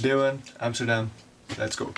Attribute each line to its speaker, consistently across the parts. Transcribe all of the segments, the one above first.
Speaker 1: Day 1, Amsterdam. Let's go.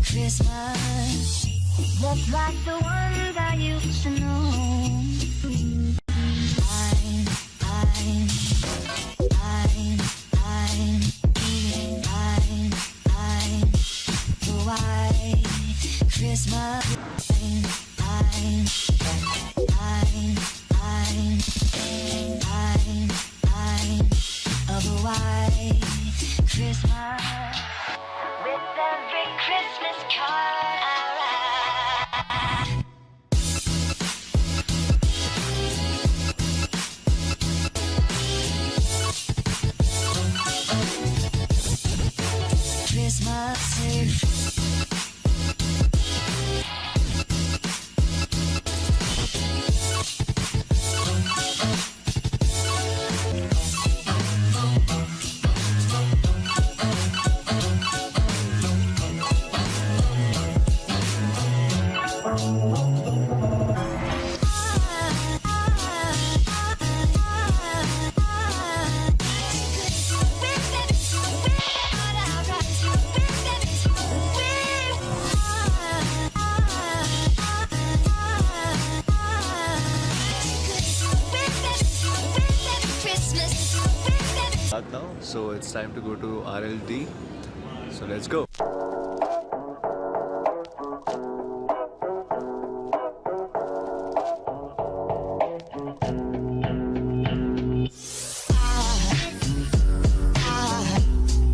Speaker 2: Christmas looks like the ones I used to know. The white Christmas. Of a white Christmas. With every Christmas card I write. Christmas Eve.
Speaker 1: Now, so it's time to go to RLT. So let's go.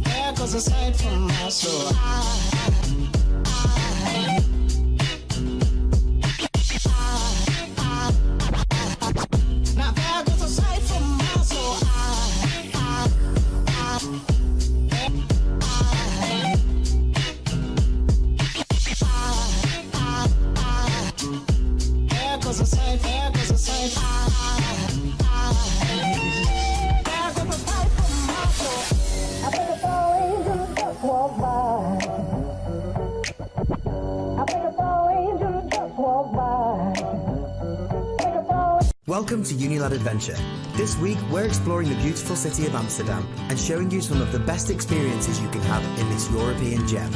Speaker 3: There goes a sight from my soul. Now there goes a sight from my soul. There goes a sight, there goes a sight. There goes a sight from my soul. I think it's all angels just walk by. I think it's all angels just walk by. I think it's all.
Speaker 4: Welcome to Unilad Adventure. This week we're exploring the beautiful city of Amsterdam and showing you some of the best experiences you can have in this European gem.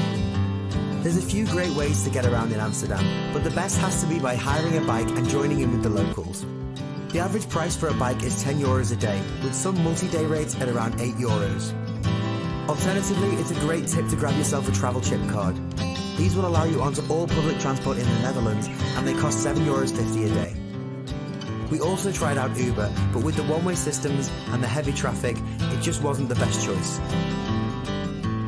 Speaker 4: There's a few great ways to get around in Amsterdam, but the best has to be by hiring a bike and joining in with the locals. The average price for a bike is €10 a day, with some multi-day rates at around €8. Alternatively, it's a great tip to grab yourself a travel chip card. These will allow you onto all public transport in the Netherlands, and they cost €7.50 a day. We also tried out Uber, but with the one-way systems and the heavy traffic, it just wasn't the best choice.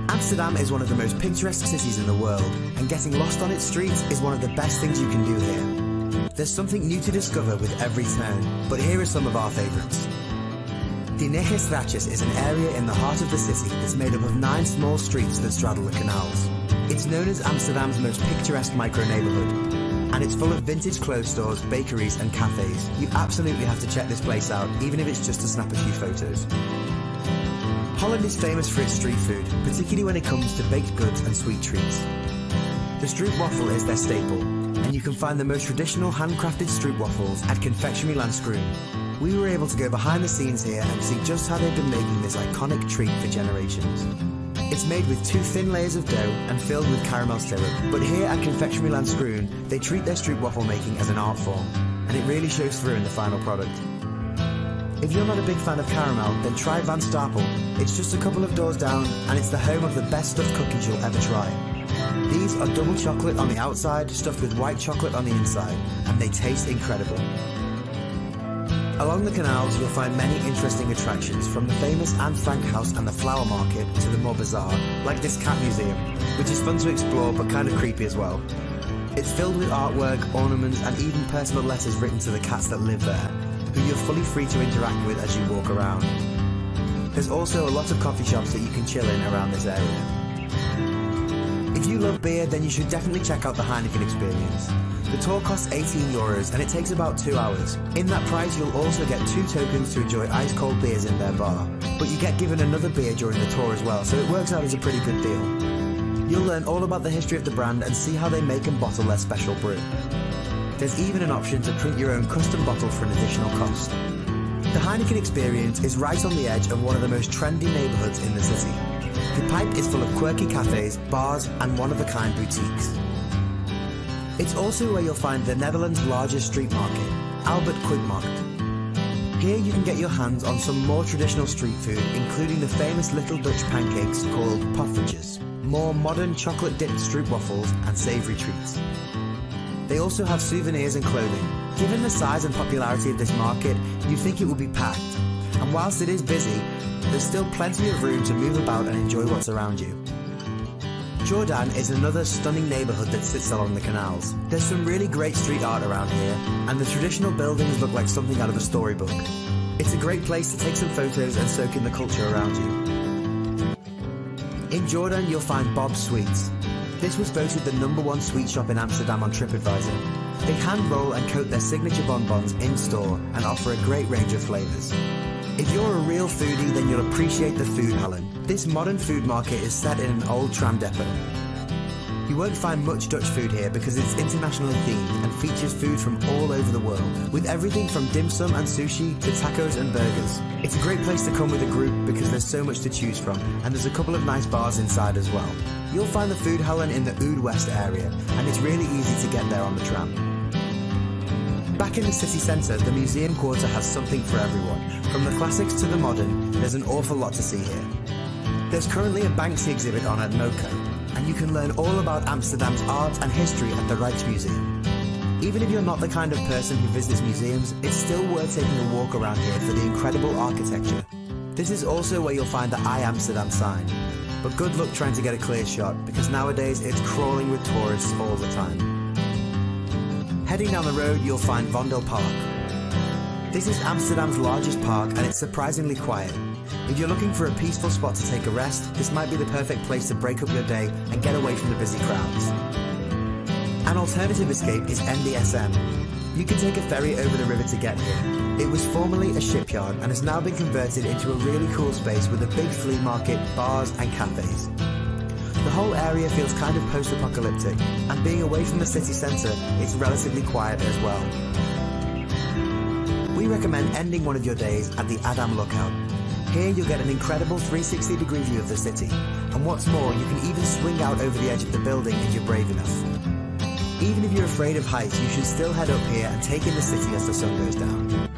Speaker 4: Amsterdam is one of the most picturesque cities in the world, and getting lost on its streets is one of the best things you can do here. There's something new to discover with every turn, but here are some of our favourites. The Nege Straatjes is an area in the heart of the city that's made up of 9 small streets that straddle the canals. It's known as Amsterdam's most picturesque micro-neighbourhood, and it's full of vintage clothes stores, bakeries and cafes. You absolutely have to check this place out, even if it's just to snap a few photos. Holland is famous for its street food, particularly when it comes to baked goods and sweet treats. The stroopwafel is their staple, and you can find the most traditional handcrafted stroopwafels at Confectionery Landskroon. We were able to go behind the scenes here and see just how they've been making this iconic treat for generations. It's made with 2 thin layers of dough and filled with caramel syrup. But here at Confectioneryland Scroon, they treat their stroopwafel making as an art form, and it really shows through in the final product. If you're not a big fan of caramel, then try Van Stapel. It's just a couple of doors down, and it's the home of the best stuffed cookies you'll ever try. These are double chocolate on the outside, stuffed with white chocolate on the inside, and they taste incredible. Along the canals, you'll find many interesting attractions, from the famous Anne Frank House and the Flower Market to the more bizarre, like this cat museum, which is fun to explore but kind of creepy as well. It's filled with artwork, ornaments, and even personal letters written to the cats that live there, who you're fully free to interact with as you walk around. There's also a lot of coffee shops that you can chill in around this area. If you love beer, then you should definitely check out the Heineken experience. The tour costs €18 and it takes about 2 hours. In that price, you'll also get 2 tokens to enjoy ice-cold beers in their bar. But you get given another beer during the tour as well, so it works out as a pretty good deal. You'll learn all about the history of the brand and see how they make and bottle their special brew. There's even an option to print your own custom bottle for an additional cost. The Heineken experience is right on the edge of one of the most trendy neighbourhoods in the city. The Pipe is full of quirky cafes, bars and one-of-a-kind boutiques. It's also where you'll find the Netherlands' largest street market, Albert Quidmarkt. Here you can get your hands on some more traditional street food, including the famous little Dutch pancakes called poffertjes, more modern chocolate-dipped stroopwafels and savoury treats. They also have souvenirs and clothing. Given the size and popularity of this market, you'd think it would be packed. And whilst it is busy, there's still plenty of room to move about and enjoy what's around you. Jordan is another stunning neighbourhood that sits along the canals. There's some really great street art around here, and the traditional buildings look like something out of a storybook. It's a great place to take some photos and soak in the culture around you. In Jordan, you'll find Bob's Sweets. This was voted the #1 sweet shop in Amsterdam on TripAdvisor. They hand roll and coat their signature bonbons in-store and offer a great range of flavours. If you're a real foodie, then you'll appreciate the Food Hallen. This modern food market is set in an old tram depot. You won't find much Dutch food here because it's internationally themed and features food from all over the world, with everything from dim sum and sushi to tacos and burgers. It's a great place to come with a group because there's so much to choose from, and there's a couple of nice bars inside as well. You'll find the Food Hallen in the Oud West area, and it's really easy to get there on the tram. Back in the city centre, the museum quarter has something for everyone. From the classics to the modern, there's an awful lot to see here. There's currently a Banksy exhibit on at MoCo, and you can learn all about Amsterdam's art and history at the Rijksmuseum. Even if you're not the kind of person who visits museums, it's still worth taking a walk around here for the incredible architecture. This is also where you'll find the I Amsterdam sign. But good luck trying to get a clear shot, because nowadays it's crawling with tourists all the time. Heading down the road, you'll find Vondel Park. This is Amsterdam's largest park, and it's surprisingly quiet. If you're looking for a peaceful spot to take a rest, this might be the perfect place to break up your day and get away from the busy crowds. An alternative escape is NDSM. You can take a ferry over the river to get here. It was formerly a shipyard and has now been converted into a really cool space with a big flea market, bars and cafes. The whole area feels kind of post-apocalyptic, and being away from the city centre, it's relatively quiet as well. We recommend ending one of your days at the Adam Lookout. Here you'll get an incredible 360-degree view of the city, and what's more, you can even swing out over the edge of the building if you're brave enough. Even if you're afraid of heights, you should still head up here and take in the city as the sun goes down.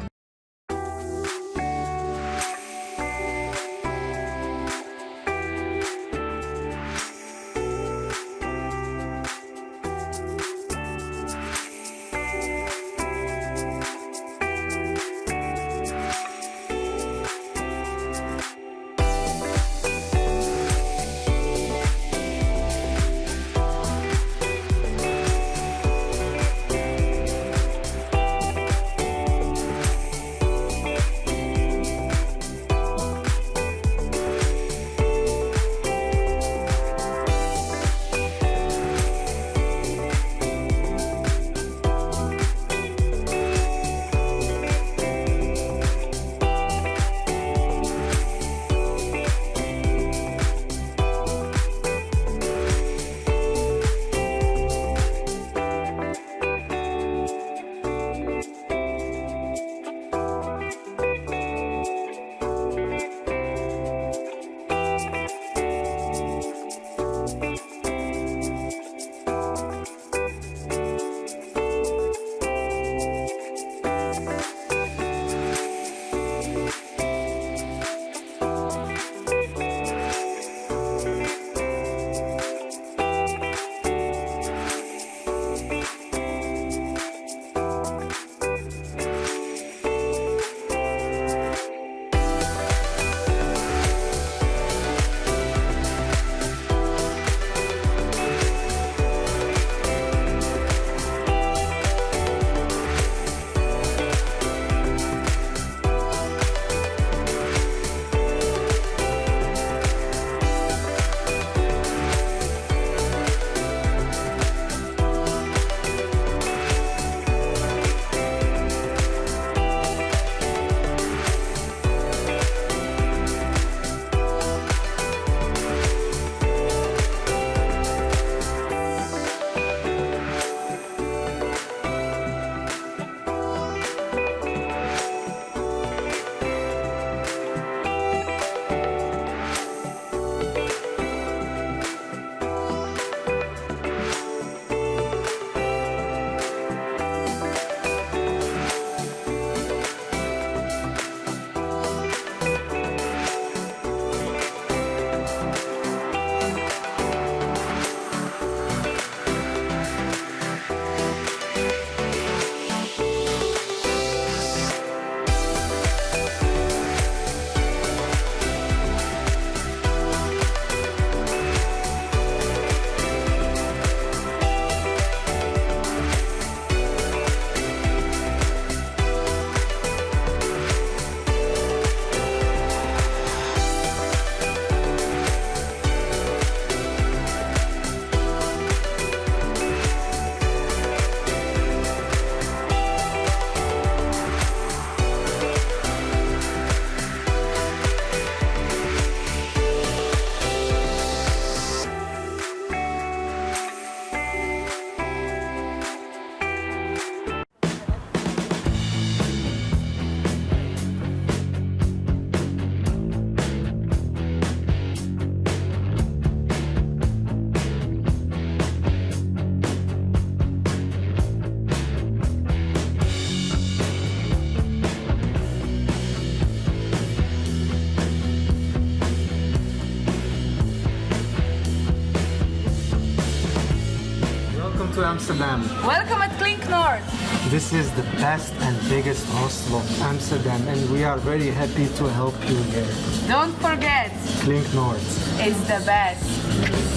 Speaker 5: to Amsterdam.
Speaker 6: Welcome at Clink North.
Speaker 5: This is the best and biggest hostel of Amsterdam, and we are very happy to help you here.
Speaker 6: Don't forget,
Speaker 5: Clink North.
Speaker 6: it's the best.